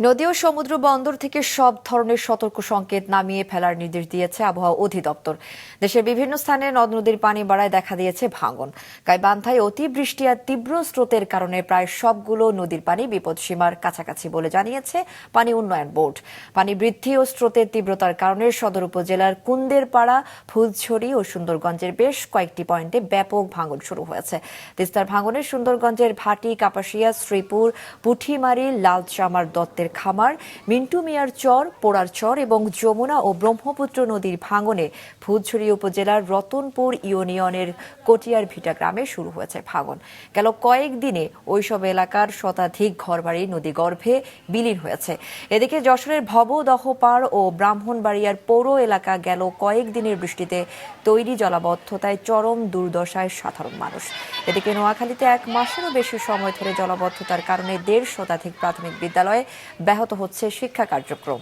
নদী ও সমুদ্র বন্দর থেকে সব ধরনের সতর্ক সংকেত নামিয়ে ফেলার নির্দেশ দিয়েছে আবহাওয়া অধিদপ্তর। দেশের বিভিন্ন স্থানে নদ নদীর পানি বাড়ায় দেখা দিয়েছে ভাঙন। গাইবান্ধায় অতিবৃষ্টি আর তীব্র স্রোতের কারণে প্রায় সবগুলো নদীর পানি বিপদসীমার কাছাকাছি বলে জানিয়েছে পানি উন্নয়ন বোর্ড। পানি বৃদ্ধি ও স্রোতের তীব্রতার কারণে সদর উপজেলার কুন্দেরপাড়া, ফুলছড়ি ও সুন্দরগঞ্জের বেশ কয়েকটি পয়েন্টে ব্যাপক ভাঙন শুরু হয়েছে। তিস্তার ভাঙনে সুন্দরগঞ্জের ভাটি, কাপাসিয়া, শ্রীপুর, পুঠিমারি, লালচামার দত্তের খামার, মিন্টু মিয়ার চর, পোড়ার চর এবং যমুনা ও ব্রহ্মপুত্র নদীর ভাঙনে ফুলছড়ি উপজেলার রতনপুর ইউনিয়নের কটিয়ার ভিটা গ্রামে শুরু হয়েছে ভাঙন। গেল কয়েকদিনে ওইসব এলাকার শতাধিক ঘরবাড়ি নদীগর্ভে বিলীন হয়েছে। এদিকে যশোরের ভবদহপাড় ও ব্রাহ্মণবাড়িয়ার পৌর এলাকা গেল কয়েকদিনের বৃষ্টিতে তৈরি জলাবদ্ধতায় চরম দুর্দশায় সাধারণ মানুষ। এদিকে নোয়াখালীতে এক মাসেরও বেশি সময় ধরে জলাবদ্ধতার কারণে ১৫০ শতাধিক প্রাথমিক বিদ্যালয়ে ব্যাহত হচ্ছে শিক্ষা কার্যক্রম।